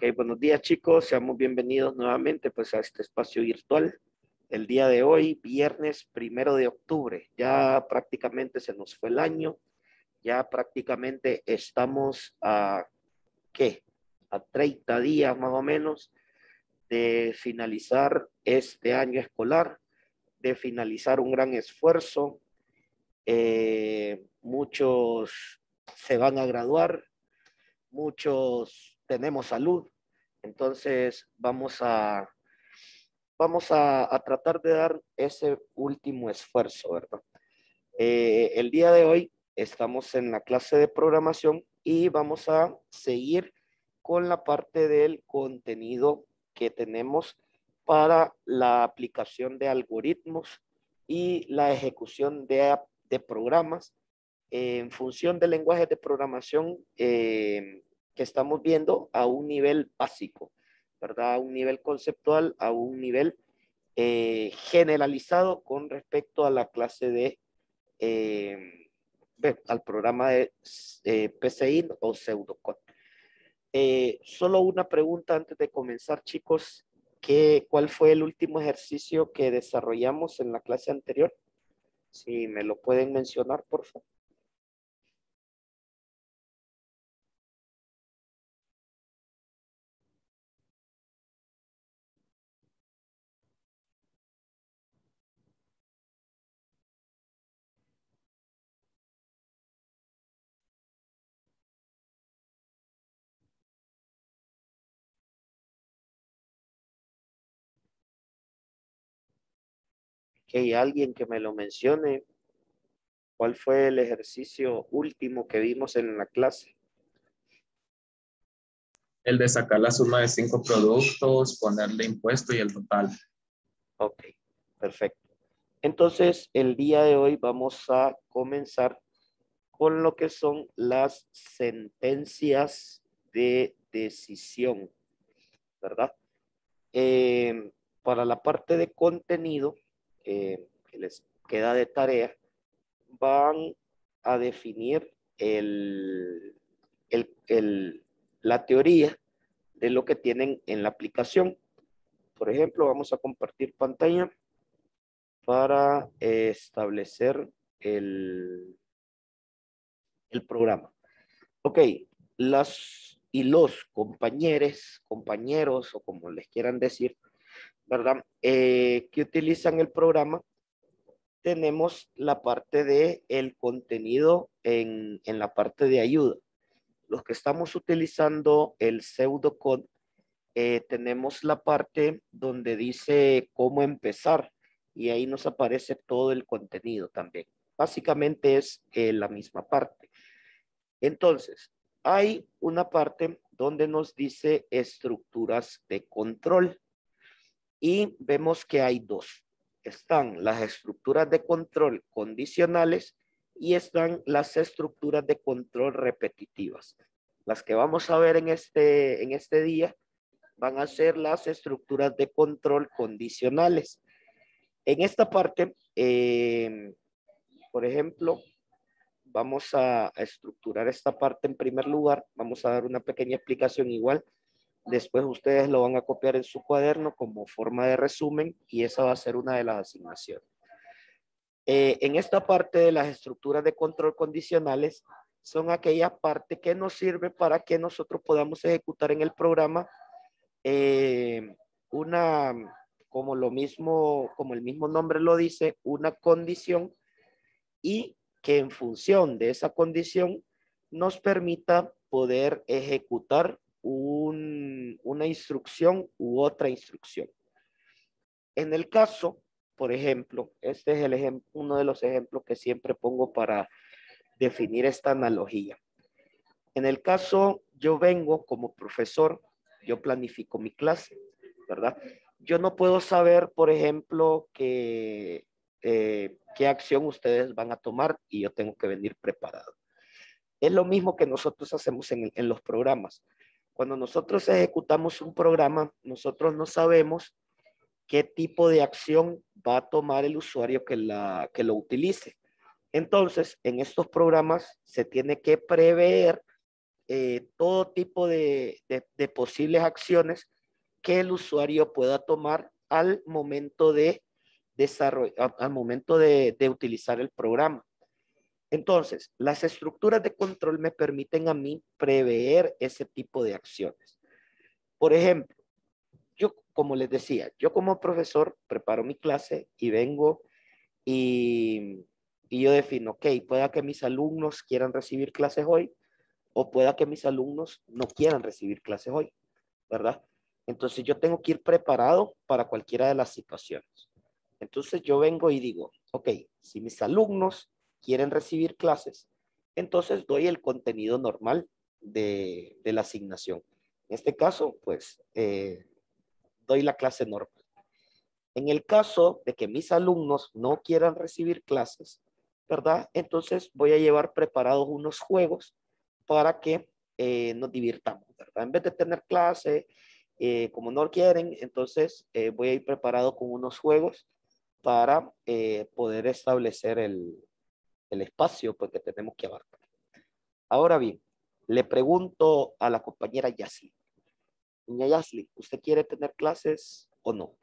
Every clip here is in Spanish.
Ok, buenos días chicos, seamos bienvenidos nuevamente pues a este espacio virtual. El día de hoy, viernes 1 de octubre, ya prácticamente se nos fue el año, ya prácticamente estamos ¿qué? A 30 días más o menos de finalizar este año escolar, de finalizar un gran esfuerzo. Muchos se van a graduar, muchos tenemos salud, entonces vamos a tratar de dar ese último esfuerzo, ¿verdad? El día de hoy estamos en la clase de programación y vamos a seguir con la parte del contenido que tenemos para la aplicación de algoritmos y la ejecución de programas en función del lenguaje de programación que estamos viendo a un nivel básico, ¿verdad? A un nivel conceptual, a un nivel generalizado con respecto a la clase de, al programa de PCI o pseudocode. Solo una pregunta antes de comenzar, chicos. ¿Cuál fue el último ejercicio que desarrollamos en la clase anterior? Si me lo pueden mencionar, por favor. Que hay alguien que me lo mencione. ¿Cuál fue el ejercicio último que vimos en la clase? El de sacar la suma de 5 productos, ponerle impuesto y el total. Ok, perfecto. Entonces, el día de hoy vamos a comenzar con lo que son las sentencias de decisión, ¿verdad? Para la parte de contenido que les queda de tarea, van a definir la teoría de lo que tienen en la aplicación. Por ejemplo, vamos a compartir pantalla para establecer el programa. Ok, las y los compañeros o como les quieran decir, ¿verdad? Que utilizan el programa, tenemos la parte de el contenido en la parte de ayuda. Los que estamos utilizando el pseudocode, tenemos la parte donde dice cómo empezar y ahí nos aparece todo el contenido también. Básicamente es la misma parte. Entonces, hay una parte donde nos dice estructuras de control y vemos que hay dos. Están las estructuras de control condicionales y están las estructuras de control repetitivas. Las que vamos a ver en este día van a ser las estructuras de control condicionales. En esta parte, por ejemplo, vamos a estructurar esta parte en primer lugar. Vamos a dar una pequeña explicación igual. Después ustedes lo van a copiar en su cuaderno como forma de resumen y esa va a ser una de las asignaciones. En esta parte de las estructuras de control condicionales son aquella parte que nos sirve para que nosotros podamos ejecutar en el programa como el mismo nombre lo dice, una condición y que en función de esa condición nos permita poder ejecutar una instrucción u otra instrucción. En el caso, por ejemplo, este es uno de los ejemplos que siempre pongo para definir esta analogía. En el caso, yo vengo como profesor, yo planifico mi clase, ¿verdad? Yo no puedo saber, por ejemplo, qué acción ustedes van a tomar y yo tengo que venir preparado. Es lo mismo que nosotros hacemos en los programas. Cuando nosotros ejecutamos un programa, nosotros no sabemos qué tipo de acción va a tomar el usuario que lo utilice. Entonces, en estos programas se tiene que prever todo tipo de posibles acciones que el usuario pueda tomar al momento de desarrollo, al momento de utilizar el programa. Entonces, las estructuras de control me permiten a mí prever ese tipo de acciones. Por ejemplo, yo, como les decía, yo como profesor preparo mi clase y vengo y yo defino, ok, pueda que mis alumnos quieran recibir clases hoy o pueda que mis alumnos no quieran recibir clases hoy, ¿verdad? Entonces yo tengo que ir preparado para cualquiera de las situaciones. Entonces yo vengo y digo, ok, si mis alumnos quieren recibir clases, entonces doy el contenido normal de la asignación. En este caso, pues, doy la clase normal. En el caso de que mis alumnos no quieran recibir clases, ¿verdad? Entonces voy a llevar preparados unos juegos para que nos divirtamos, ¿verdad? En vez de tener clase, como no quieren, entonces voy a ir preparado con unos juegos para poder establecer el espacio pues, que tenemos que abarcar. Ahora bien, le pregunto a la compañera Yasli. Doña Yasli, ¿usted quiere tener clases o no?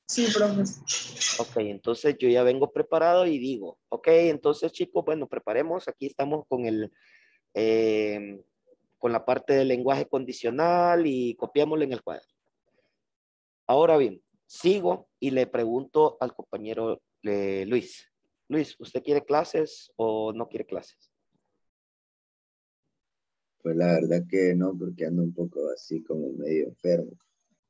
Sí, profesor. Ok, entonces yo ya vengo preparado y digo, ok, entonces chicos, bueno, preparemos. Aquí estamos con la parte del lenguaje condicional y copiámoslo en el cuaderno. Ahora bien, sigo y le pregunto al compañero Luis. Luis, ¿usted quiere clases o no quiere clases? Pues la verdad que no, porque ando un poco así como medio enfermo.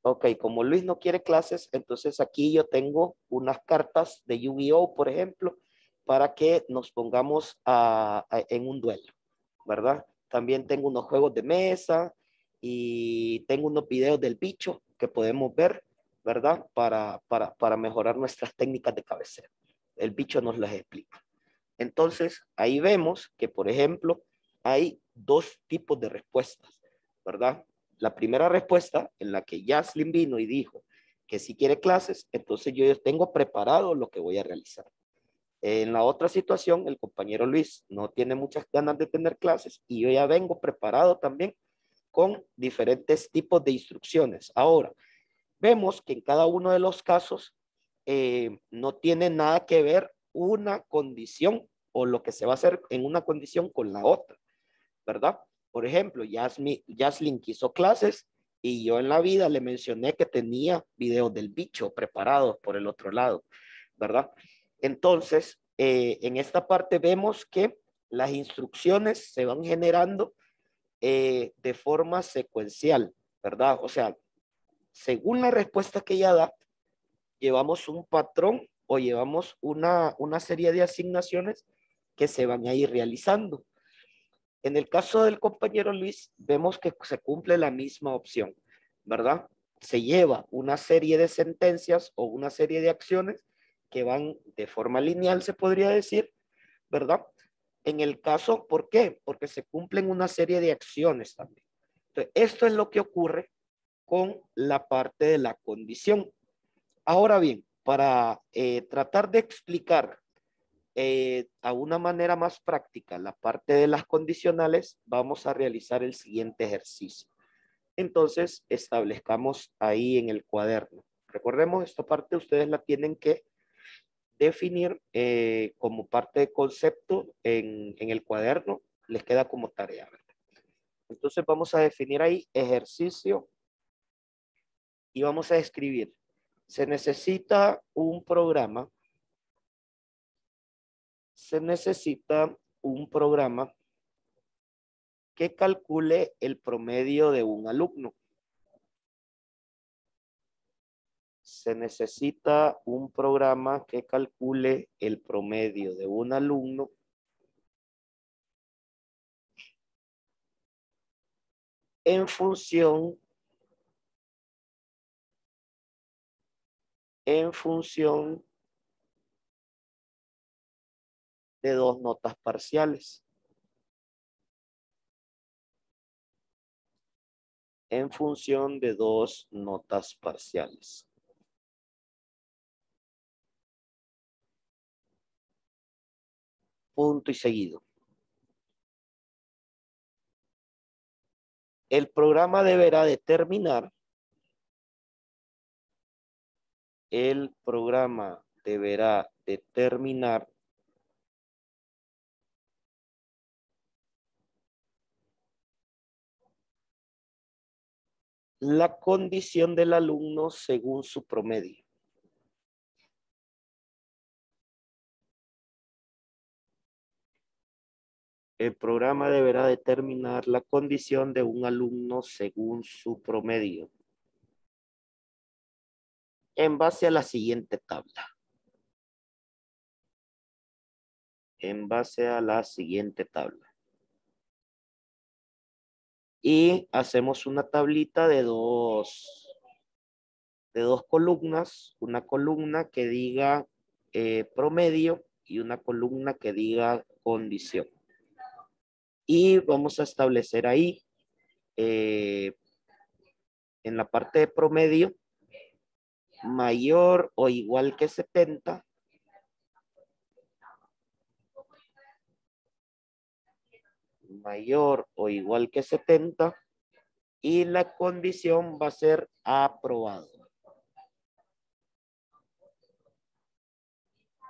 Ok, como Luis no quiere clases, entonces aquí yo tengo unas cartas de Yu-Gi-Oh, por ejemplo, para que nos pongamos en un duelo, ¿verdad? También tengo unos juegos de mesa y tengo unos videos del bicho que podemos ver, ¿verdad? Para mejorar nuestras técnicas de cabecera. El bicho nos las explica. Entonces, ahí vemos que, por ejemplo, hay dos tipos de respuestas, ¿verdad? La primera respuesta en la que Yaslin vino y dijo que si quiere clases, entonces yo tengo preparado lo que voy a realizar. En la otra situación, el compañero Luis no tiene muchas ganas de tener clases y yo ya vengo preparado también con diferentes tipos de instrucciones. Ahora, vemos que en cada uno de los casos no tiene nada que ver una condición o lo que se va a hacer en una condición con la otra, ¿verdad? Por ejemplo, Yaslin quiso clases y yo en la vida le mencioné que tenía videos del bicho preparados por el otro lado, ¿verdad? Entonces, en esta parte vemos que las instrucciones se van generando de forma secuencial, ¿verdad? O sea, según la respuesta que ella da, llevamos un patrón o llevamos una serie de asignaciones que se van a ir realizando. En el caso del compañero Luis, vemos que se cumple la misma opción, ¿verdad? Se lleva una serie de sentencias o una serie de acciones que van de forma lineal, se podría decir, ¿verdad? En el caso, ¿por qué? Porque se cumplen una serie de acciones también. Entonces, esto es lo que ocurre con la parte de la condición. Ahora bien, para tratar de explicar a una manera más práctica la parte de las condicionales, vamos a realizar el siguiente ejercicio. Entonces, establezcamos ahí en el cuaderno. Recordemos, esta parte ustedes la tienen que definir como parte de concepto en el cuaderno. Les queda como tarea, ¿verdad? Entonces, vamos a definir ahí ejercicio y vamos a escribir. Se necesita un programa. Se necesita un programa que calcule el promedio de un alumno. Se necesita un programa que calcule el promedio de un alumno en función de dos notas parciales. En función de dos notas parciales. punto y seguido. El programa deberá determinar la condición del alumno según su promedio. El programa deberá determinar la condición de un alumno según su promedio, en base a la siguiente tabla. En base a la siguiente tabla. Y hacemos una tablita de dos columnas. Una columna que diga promedio y una columna que diga condición. Y vamos a establecer ahí en la parte de promedio mayor o igual que 70. Mayor o igual que 70. Y la condición va a ser aprobado.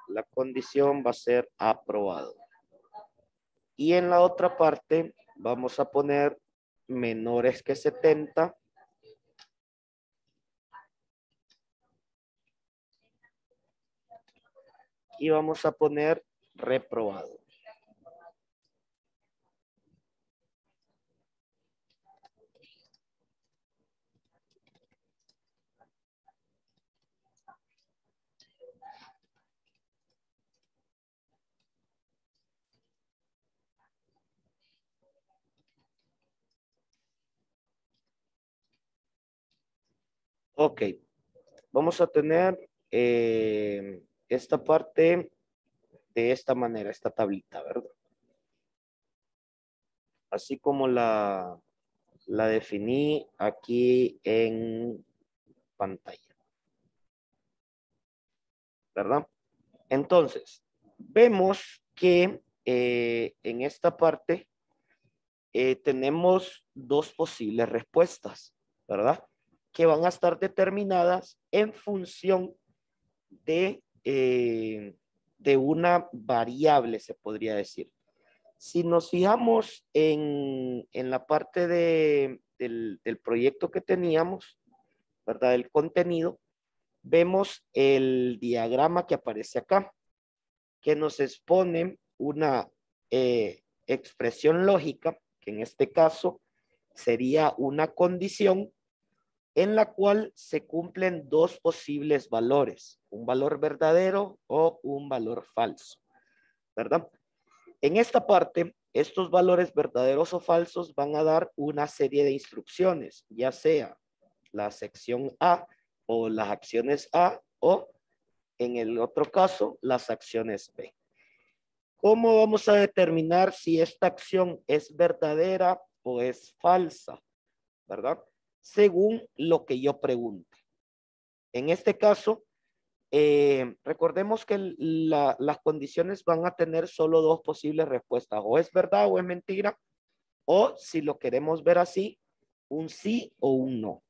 La condición va a ser aprobado. Y en la otra parte vamos a poner menores que 70. Y vamos a poner reprobado. Ok, vamos a tener esta parte de esta manera, esta tablita, ¿verdad? Así como la definí aquí en pantalla, ¿verdad? Entonces, vemos que en esta parte tenemos dos posibles respuestas, ¿verdad? Que van a estar determinadas en función de una variable, se podría decir. Si nos fijamos en la parte del proyecto que teníamos, ¿verdad? El contenido, vemos el diagrama que aparece acá, que nos expone una expresión lógica, que en este caso sería una condición en la cual se cumplen dos posibles valores, un valor verdadero o un valor falso, ¿verdad? En esta parte, estos valores verdaderos o falsos van a dar una serie de instrucciones, ya sea la sección A o las acciones A o en el otro caso, las acciones B. ¿Cómo vamos a determinar si esta acción es verdadera o es falsa? ¿Verdad? Según lo que yo pregunte. En este caso, recordemos que las condiciones van a tener solo dos posibles respuestas. O es verdad o es mentira. O si lo queremos ver así, un sí o un no.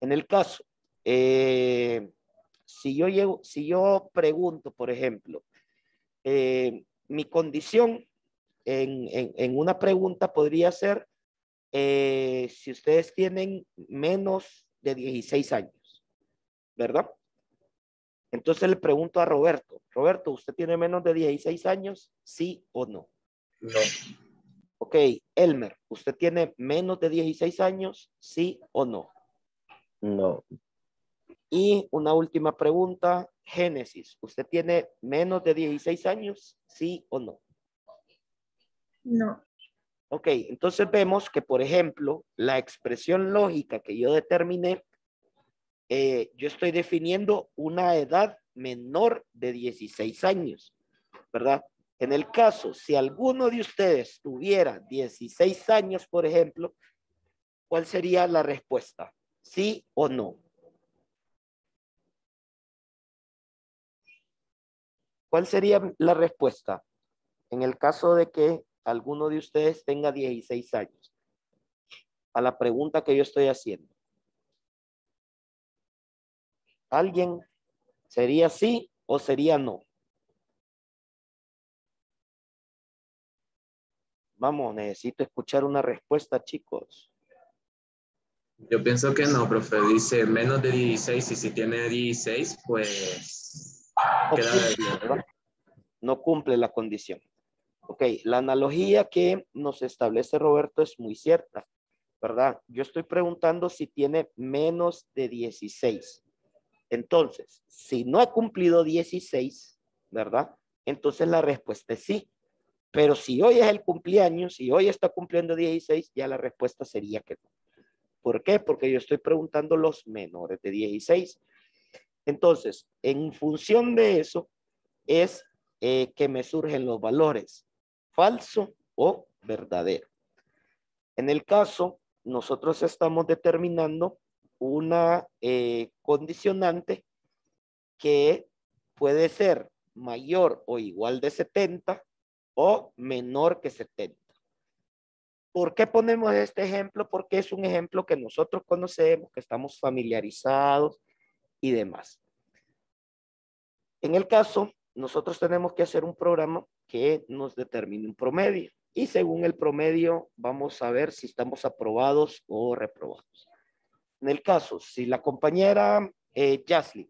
En el caso, si yo pregunto, por ejemplo, mi condición en una pregunta podría ser si ustedes tienen menos de 16 años, ¿verdad? Entonces le pregunto a Roberto, Roberto, ¿usted tiene menos de 16 años? ¿Sí o no? No. Ok, Elmer, ¿usted tiene menos de 16 años? ¿Sí o no? No. Y una última pregunta, Génesis, ¿usted tiene menos de 16 años? ¿Sí o no? No. Ok, entonces vemos que, por ejemplo, la expresión lógica que yo determiné, yo estoy definiendo una edad menor de 16 años, ¿verdad? En el caso, si alguno de ustedes tuviera 16 años, por ejemplo, ¿cuál sería la respuesta? ¿Sí o no? ¿Cuál sería la respuesta? En el caso de que alguno de ustedes tenga 16 años, a la pregunta que yo estoy haciendo, ¿alguien sería sí o sería no? Vamos, necesito escuchar una respuesta, chicos. Yo pienso que no, profe. Dice menos de 16 y si tiene 16, pues No queda cumple, bien. ¿verdad? No cumple la condición. Ok, la analogía que nos establece Roberto es muy cierta, ¿verdad? Yo estoy preguntando si tiene menos de 16. Entonces, si no ha cumplido 16, ¿verdad? Entonces la respuesta es sí. Pero si hoy es el cumpleaños, si hoy está cumpliendo 16, ya la respuesta sería que no. ¿Por qué? Porque yo estoy preguntando los menores de 16. Entonces, en función de eso, es que me surgen los valores falso o verdadero. En el caso, nosotros estamos determinando una condicionante que puede ser mayor o igual de 70 o menor que 70. ¿Por qué ponemos este ejemplo? Porque es un ejemplo que nosotros conocemos, que estamos familiarizados y demás. En el caso, nosotros tenemos que hacer un programa que nos determine un promedio. Y según el promedio, vamos a ver si estamos aprobados o reprobados. En el caso, si la compañera Jaslyn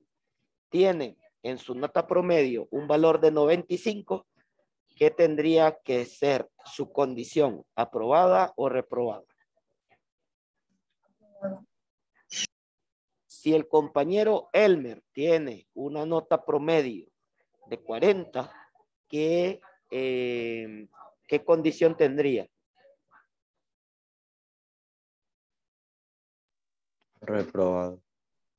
tiene en su nota promedio un valor de 95, ¿qué tendría que ser su condición? ¿Aprobada o reprobada? Si el compañero Elmer tiene una nota promedio de 40, ¿qué condición tendría? Reprobado.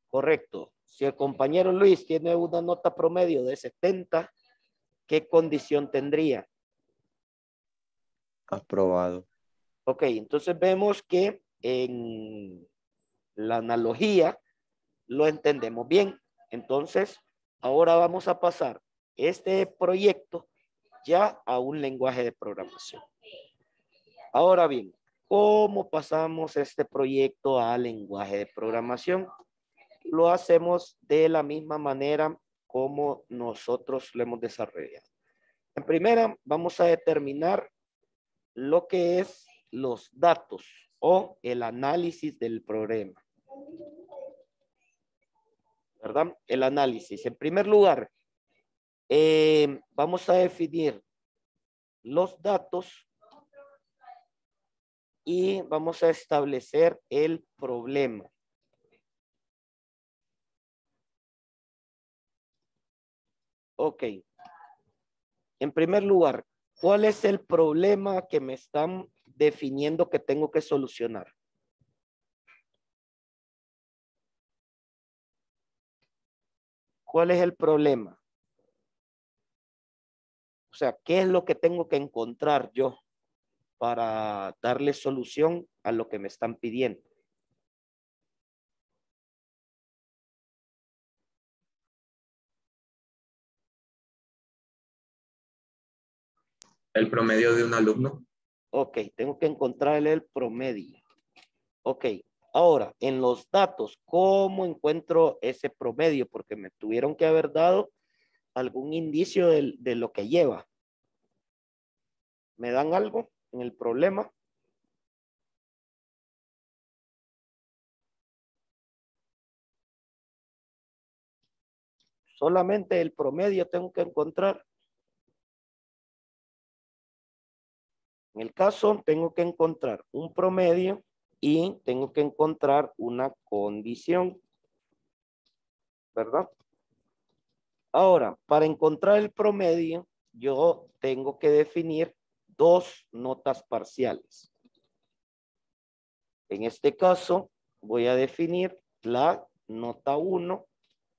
Correcto. Si el compañero Luis tiene una nota promedio de 70, ¿qué condición tendría? Aprobado. Ok, entonces vemos que en la analogía lo entendemos bien. Entonces, ahora vamos a pasar este proyecto ya a un lenguaje de programación. Ahora bien, ¿cómo pasamos este proyecto a lenguaje de programación? Lo hacemos de la misma manera como nosotros lo hemos desarrollado. En primera, vamos a determinar lo que es los datos o el análisis del problema. ¿Verdad? El análisis. En primer lugar, vamos a definir los datos y vamos a establecer el problema. Ok. En primer lugar, ¿cuál es el problema que me están definiendo que tengo que solucionar? ¿Cuál es el problema? O sea, ¿qué es lo que tengo que encontrar yo para darle solución a lo que me están pidiendo? El promedio de un alumno. Ok, tengo que encontrarle el promedio. Ok, ahora, en los datos, ¿cómo encuentro ese promedio? Porque me tuvieron que haber dado algún indicio de lo que lleva. ¿Me dan algo en el problema? Solamente el promedio tengo que encontrar. En el caso, tengo que encontrar un promedio y tengo que encontrar una condición, ¿verdad? Ahora, para encontrar el promedio, yo tengo que definir dos notas parciales. En este caso, voy a definir la nota 1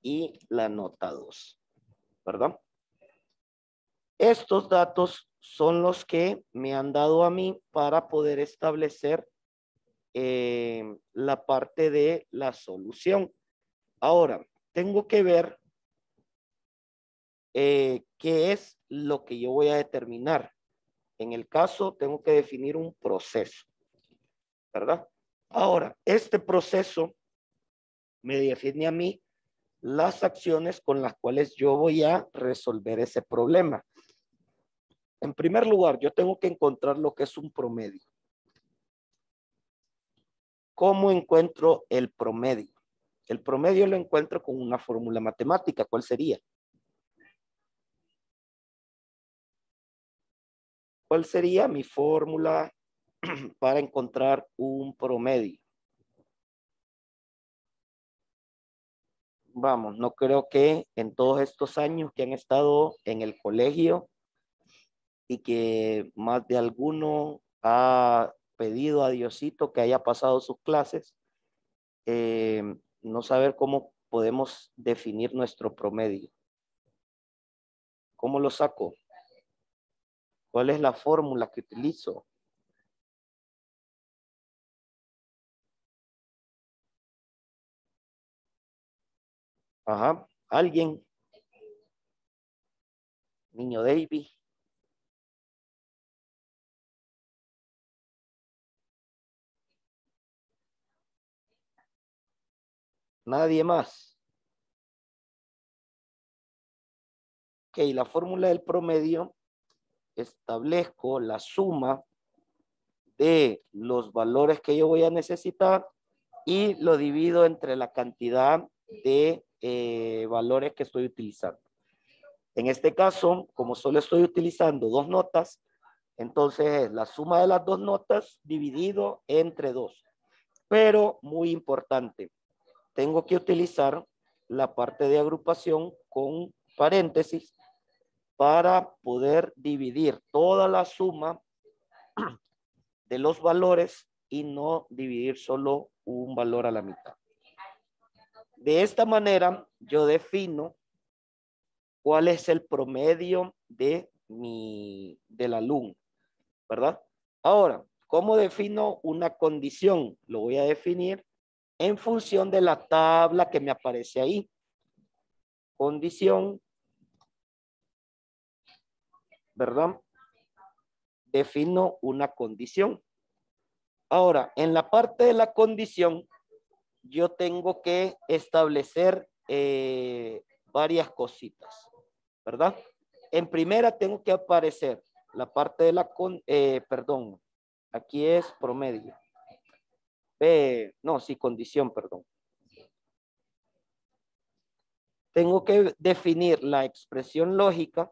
y la nota 2, ¿verdad? Estos datos son los que me han dado a mí para poder establecer la parte de la solución. Ahora, tengo que ver qué es lo que yo voy a determinar. En el caso, tengo que definir un proceso, ¿verdad? Ahora, este proceso me define a mí las acciones con las cuales yo voy a resolver ese problema. En primer lugar, yo tengo que encontrar lo que es un promedio. ¿Cómo encuentro el promedio? El promedio lo encuentro con una fórmula matemática. ¿Cuál sería? ¿Cuál sería mi fórmula para encontrar un promedio? Vamos, no creo que en todos estos años que han estado en el colegio y que más de alguno ha pedido a Diosito que haya pasado sus clases, no saber cómo podemos definir nuestro promedio. ¿Cómo lo saco? ¿Cuál es la fórmula que utilizo? Ajá, alguien. Niño David. Nadie más. Ok, la fórmula del promedio, establezco la suma de los valores que yo voy a necesitar y lo divido entre la cantidad de valores que estoy utilizando. En este caso, como solo estoy utilizando dos notas, entonces es la suma de las dos notas dividido entre 2. Pero muy importante, tengo que utilizar la parte de agrupación con paréntesis para poder dividir toda la suma de los valores y no dividir solo un valor a la mitad. De esta manera, yo defino cuál es el promedio de del alumno, ¿verdad? Ahora, ¿cómo defino una condición? Lo voy a definir en función de la tabla que me aparece ahí. Condición, ¿verdad? Defino una condición. Ahora, en la parte de la condición, yo tengo que establecer varias cositas, ¿verdad? En primera tengo que aparecer la parte de la, perdón, aquí es promedio. No, sí, condición, perdón. Tengo que definir la expresión lógica.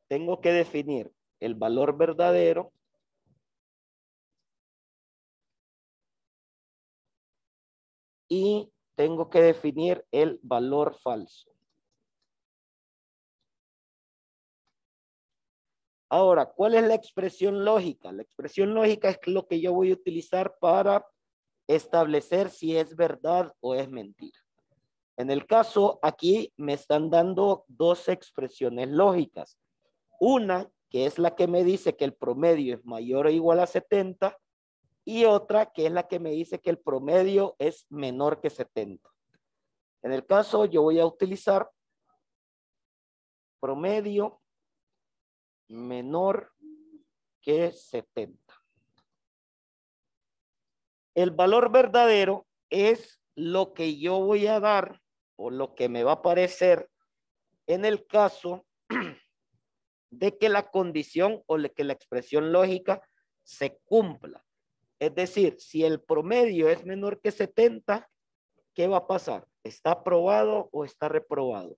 Tengo que definir el valor verdadero y tengo que definir el valor falso. Ahora, ¿cuál es la expresión lógica? La expresión lógica es lo que yo voy a utilizar para establecer si es verdad o es mentira. En el caso, aquí me están dando dos expresiones lógicas. Una, que es la que me dice que el promedio es mayor o igual a 70, y otra, que es la que me dice que el promedio es menor que 70. En el caso, yo voy a utilizar promedio menor que 70. El valor verdadero es lo que yo voy a dar o lo que me va a aparecer en el caso de que la condición o que la expresión lógica se cumpla. Es decir, si el promedio es menor que 70, ¿qué va a pasar? ¿Está aprobado o está reprobado?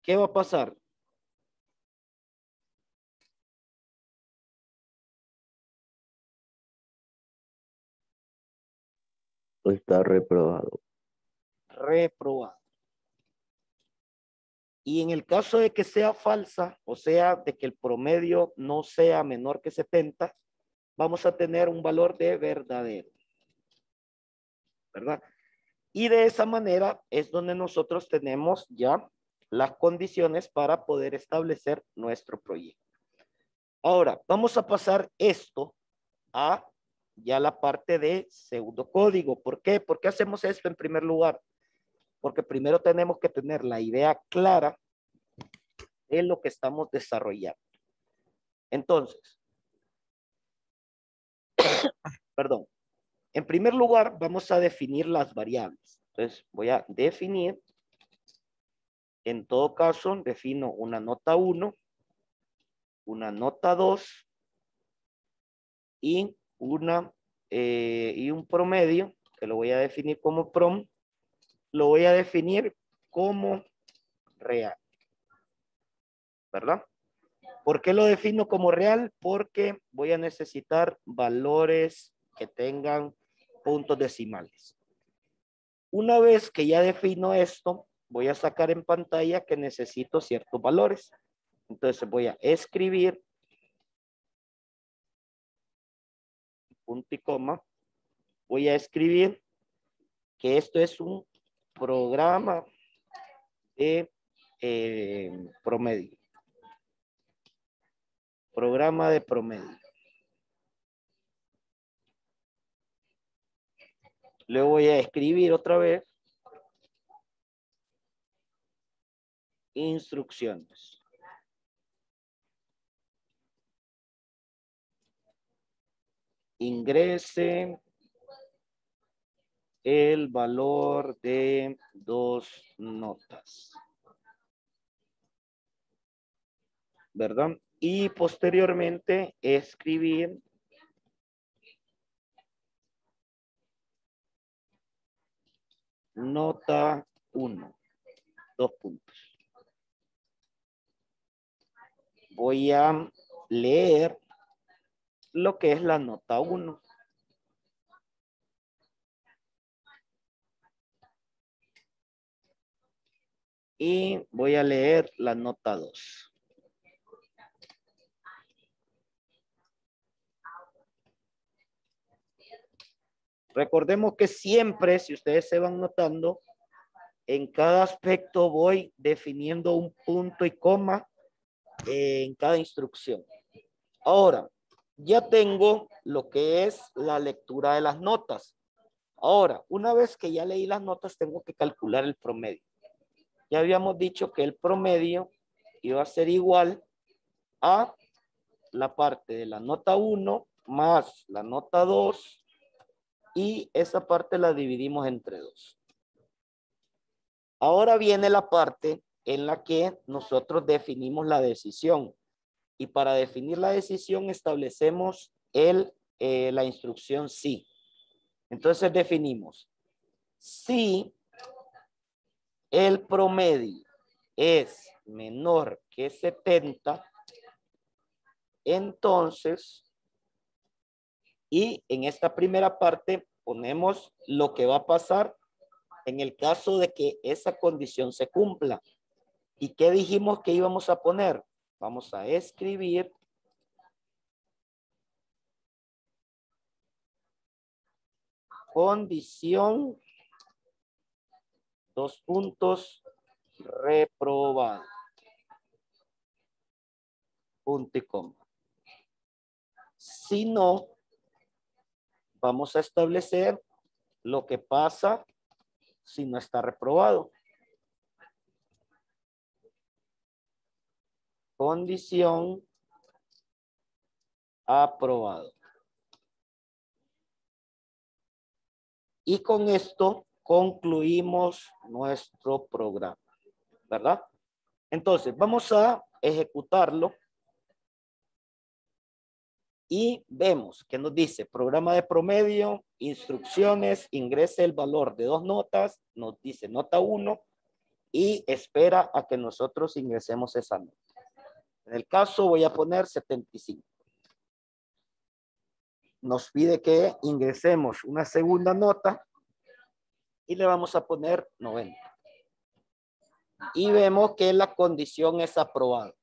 ¿Qué va a pasar? Está reprobado. Reprobado. Y en el caso de que sea falsa, o sea, de que el promedio no sea menor que 70, vamos a tener un valor de verdadero, ¿verdad? Y de esa manera es donde nosotros tenemos ya las condiciones para poder establecer nuestro proyecto. Ahora, vamos a pasar esto a ya la parte de pseudocódigo. ¿Por qué? ¿Por qué hacemos esto en primer lugar? Porque primero tenemos que tener la idea clara de lo que estamos desarrollando. Entonces, perdón. En primer lugar, vamos a definir las variables. Entonces, voy a definir, en todo caso, defino una nota 1, una nota 2 y un promedio, que lo voy a definir como prom, lo voy a definir como real, ¿verdad? ¿Por qué lo defino como real? Porque voy a necesitar valores que tengan puntos decimales. Una vez que ya defino esto, voy a sacar en pantalla que necesito ciertos valores. Entonces voy a escribir punto y coma. Voy a escribir que esto es un programa de promedio. Programa de promedio. Le voy a escribir otra vez instrucciones. Ingrese el valor de 2 notas, ¿verdad? Y posteriormente escribir nota 1, 2 puntos. Voy a leer lo que es la nota 1. Y voy a leer la nota 2. Recordemos que siempre, si ustedes se van notando, en cada aspecto voy definiendo un punto y coma en cada instrucción. Ahora, ya tengo lo que es la lectura de las notas. Ahora, una vez que ya leí las notas, tengo que calcular el promedio. Ya habíamos dicho que el promedio iba a ser igual a la parte de la nota 1 más la nota 2 y esa parte la dividimos entre 2. Ahora viene la parte en la que nosotros definimos la decisión y para definir la decisión establecemos la instrucción sí. Entonces definimos si el promedio es menor que 70, entonces, y en esta primera parte ponemos lo que va a pasar en el caso de que esa condición se cumpla. ¿Y qué dijimos que íbamos a poner? Vamos a escribir condición, 2 puntos, reprobado. Punto y coma. Si no, vamos a establecer lo que pasa si no está reprobado. Condición aprobado. Y con esto concluimos nuestro programa, ¿verdad? Entonces, vamos a ejecutarlo. Y vemos que nos dice programa de promedio, instrucciones, ingrese el valor de 2 notas, nos dice nota 1 y espera a que nosotros ingresemos esa nota. En el caso voy a poner 75. Nos pide que ingresemos una segunda nota y le vamos a poner 90. Y vemos que la condición es aprobada.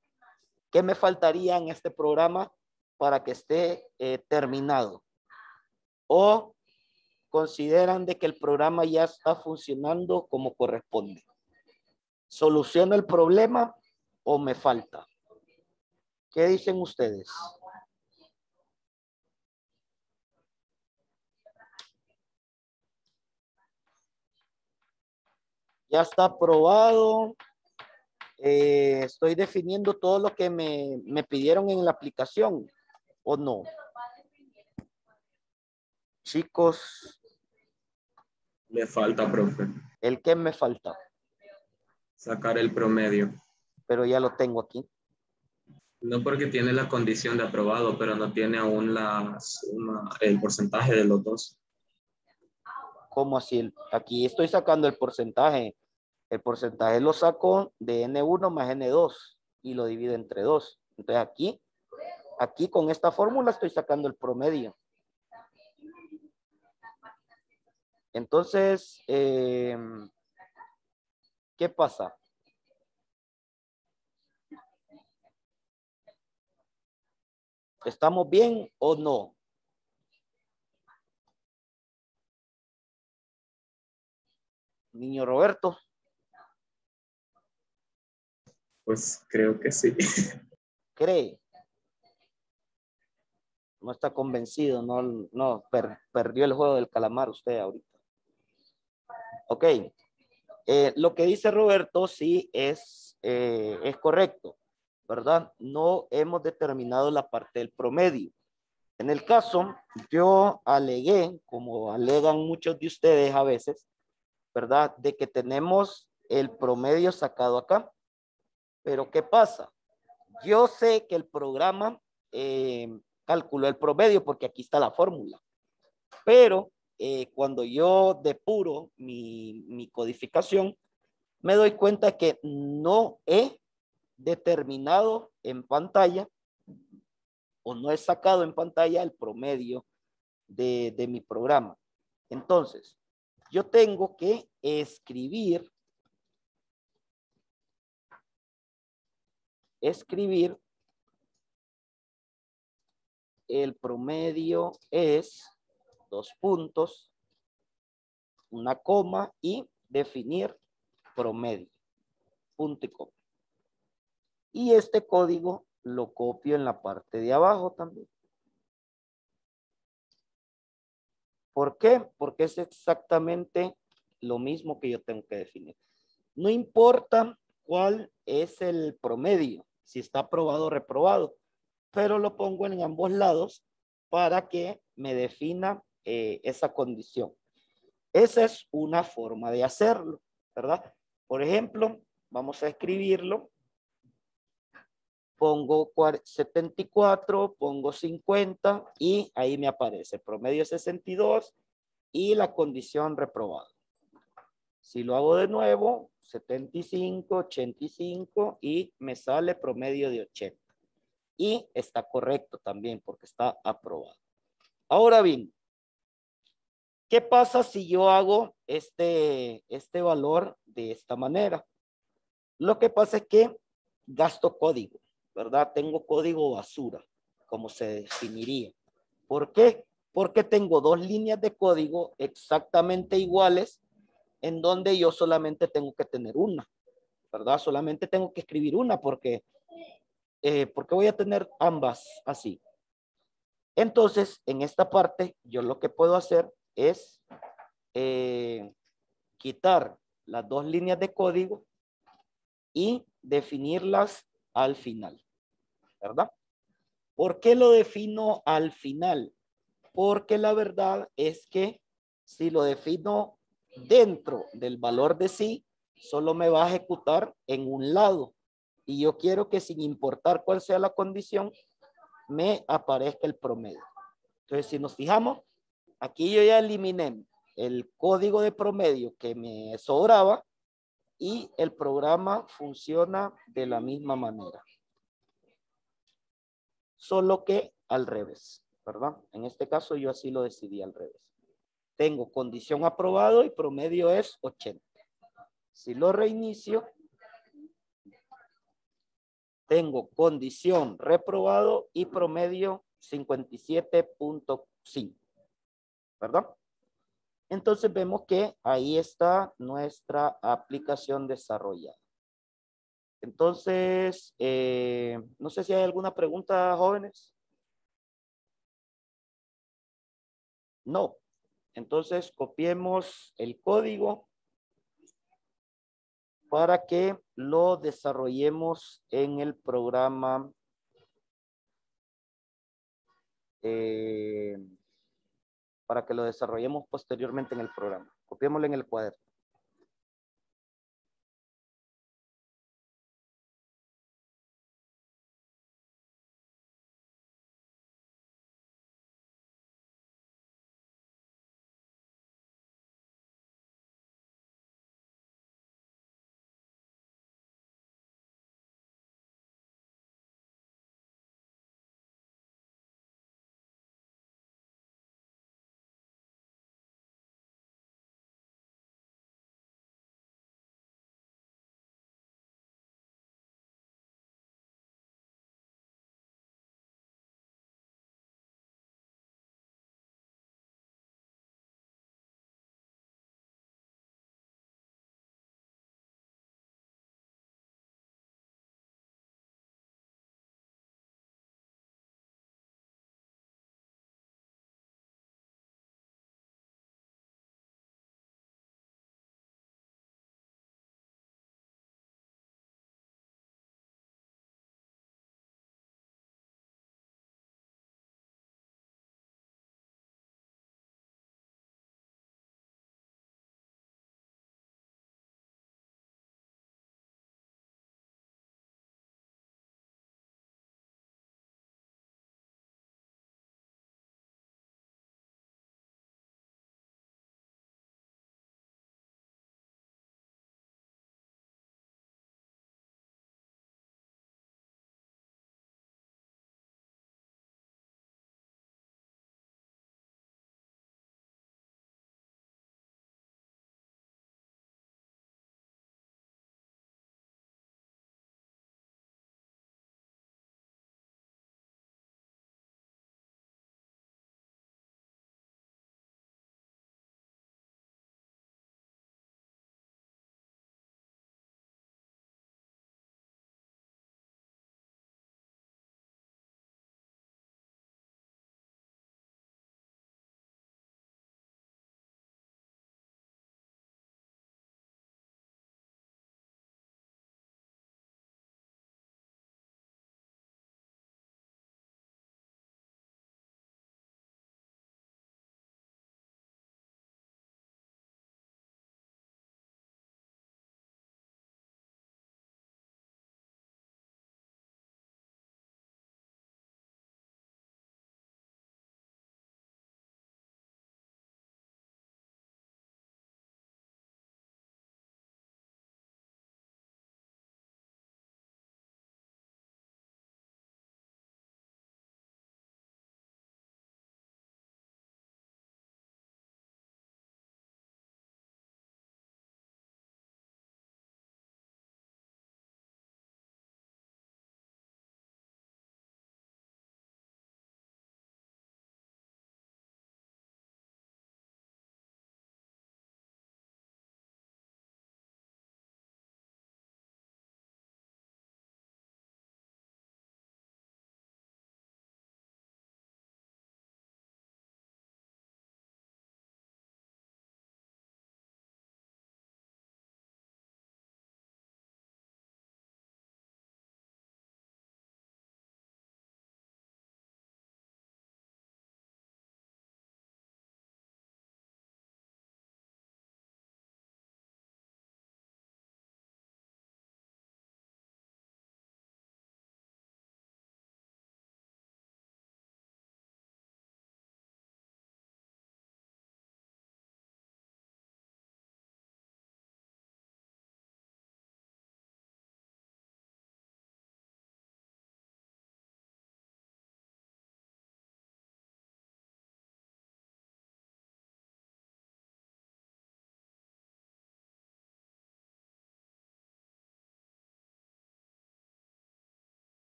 ¿Qué me faltaría en este programa para que esté terminado? ¿O consideran de que el programa ya está funcionando como corresponde? ¿Soluciona el problema o me falta? ¿Qué dicen ustedes? Ya está aprobado. Estoy definiendo todo lo que me pidieron en la aplicación, ¿o no? Chicos, Le falta, profe, ¿el qué me falta? sacar el promedio. Pero ya lo tengo aquí. No porque tiene la condición de aprobado, pero no tiene aún el porcentaje de los dos. ¿Cómo así? Aquí estoy sacando el porcentaje. El porcentaje lo saco de N1 más N2 y lo divido entre 2. Entonces aquí con esta fórmula estoy sacando el promedio. Entonces, ¿qué pasa? ¿Estamos bien o no? Niño Roberto. Pues creo que sí. ¿Cree? No está convencido, perdió el juego del calamar usted ahorita. Ok. Lo que dice Roberto sí es correcto, ¿verdad? No hemos determinado la parte del promedio. En el caso, yo alegué, como alegan muchos de ustedes a veces, ¿verdad? De que tenemos el promedio sacado acá. Pero ¿qué pasa? Yo sé que el programa calculó el promedio porque aquí está la fórmula. Pero cuando yo depuro mi codificación, me doy cuenta que no he determinado en pantalla o no he sacado en pantalla el promedio de mi programa. Entonces, yo tengo que escribir el promedio es 2 puntos, una coma y definir promedio, punto y coma. Y este código lo copio en la parte de abajo también. ¿Por qué? Porque es exactamente lo mismo que yo tengo que definir. No importa cuál es el promedio, si está aprobado o reprobado, pero lo pongo en ambos lados para que me defina esa condición. Esa es una forma de hacerlo, ¿verdad? Por ejemplo, vamos a escribirlo. Pongo 74, pongo 50 y ahí me aparece promedio 62 y la condición reprobada. Si lo hago de nuevo, 75, 85 y me sale promedio de 80. Y está correcto también porque está aprobado. Ahora bien, ¿qué pasa si yo hago este valor de esta manera? Lo que pasa es que gasto código, ¿verdad? Tengo código basura, como se definiría. ¿Por qué? Porque tengo dos líneas de código exactamente iguales en donde yo solamente tengo que tener una, ¿verdad? Solamente tengo que escribir una porque voy a tener ambas así. Entonces, en esta parte, yo lo que puedo hacer es quitar las dos líneas de código y definirlas al final, ¿verdad? ¿Por qué lo defino al final? Porque la verdad es que si lo defino dentro del valor de sí, solo me va a ejecutar en un lado. Y yo quiero que sin importar cuál sea la condición, me aparezca el promedio. Entonces, si nos fijamos, aquí yo ya eliminé el código de promedio que me sobraba y el programa funciona de la misma manera. Solo que al revés, ¿verdad? En este caso yo así lo decidí al revés. Tengo condición aprobado y promedio es 80. Si lo reinicio, tengo condición reprobado y promedio 57.5, ¿verdad? Entonces vemos que ahí está nuestra aplicación desarrollada. Entonces, no sé si hay alguna pregunta, jóvenes. No. Entonces, copiemos el código para que lo desarrollemos en el programa. Para que lo desarrollemos posteriormente en el programa. Copiémoslo en el cuaderno.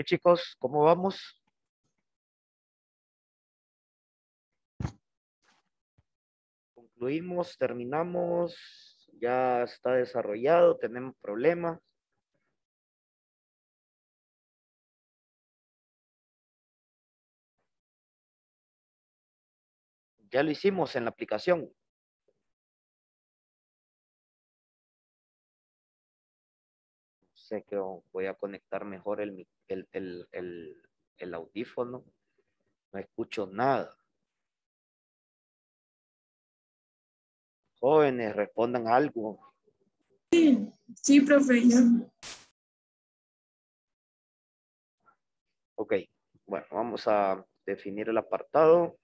Chicos, ¿cómo vamos? Concluimos, terminamos, ya está desarrollado, tenemos problemas. Ya lo hicimos en la aplicación. Sé que voy a conectar mejor el audífono. No escucho nada. Jóvenes, respondan algo. Sí, profe, ya. Ok, bueno, vamos a definir el apartado.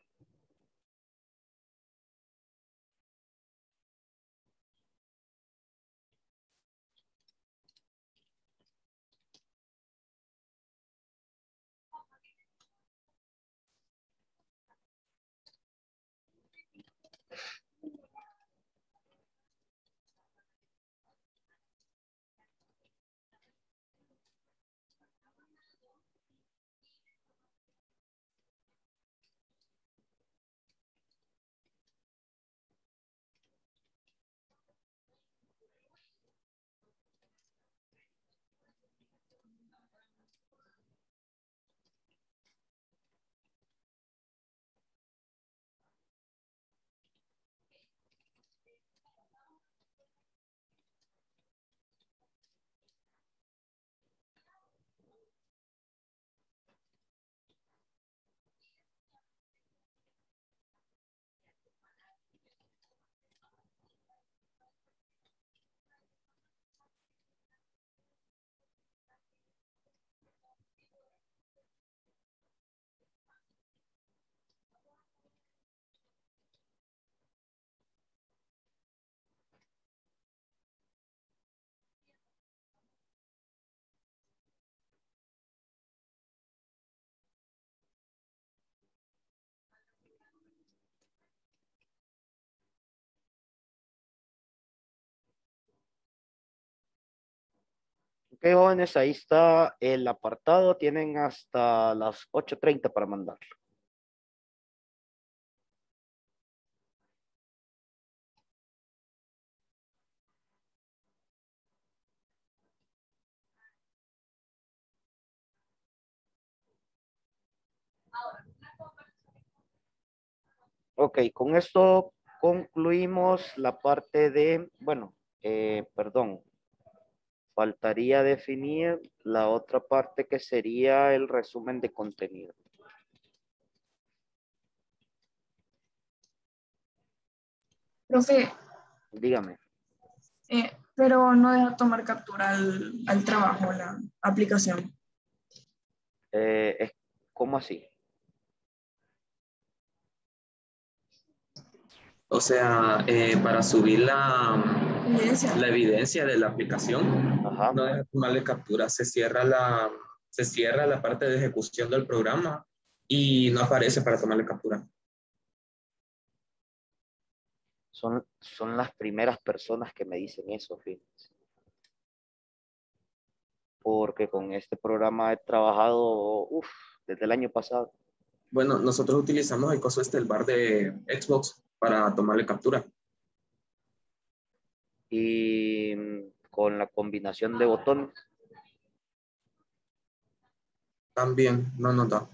Ok, jóvenes, ahí está el apartado. Tienen hasta las 8:30 para mandarlo. Ok, con esto concluimos la parte de, bueno, perdón, faltaría definir la otra parte que sería el resumen de contenido. Profe, Dígame. pero no deja tomar captura al trabajo, la aplicación. ¿Cómo así? O sea, para subir Evidencia. la evidencia de la aplicación, Ajá. no deja tomarle captura, se cierra la parte de ejecución del programa y no aparece para tomarle captura. Son las primeras personas que me dicen eso, fíjense. Porque con este programa he trabajado, desde el año pasado. Bueno, nosotros utilizamos el coso el bar de Xbox para tomarle captura. Y con la combinación de botones, También no nos da.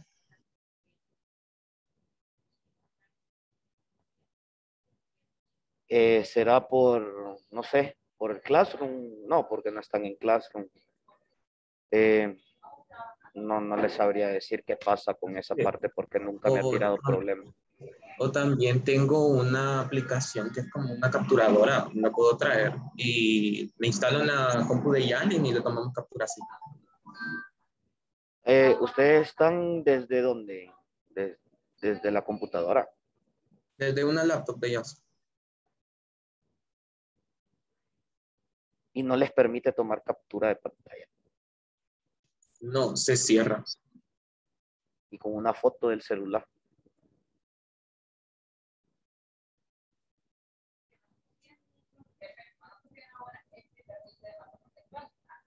será por, no sé, por el Classroom. No, porque no están en Classroom. Eh, no les sabría decir qué pasa con esa parte porque nunca me ha O, tirado problemas. o también tengo una aplicación que es como una capturadora, la puedo traer y me instalo en la compu de Yanin y le tomamos captura así. ¿Ustedes están desde dónde? Desde la computadora. Desde una laptop de ellos. Y no les permite tomar captura de pantalla. No, se cierra. Y con una foto del celular.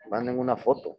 Manden una foto.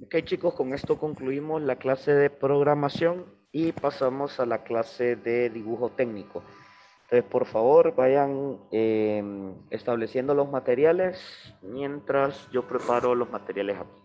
Ok, chicos, con esto concluimos la clase de programación y pasamos a la clase de dibujo técnico. Entonces, por favor, vayan estableciendo los materiales mientras yo preparo los materiales aquí.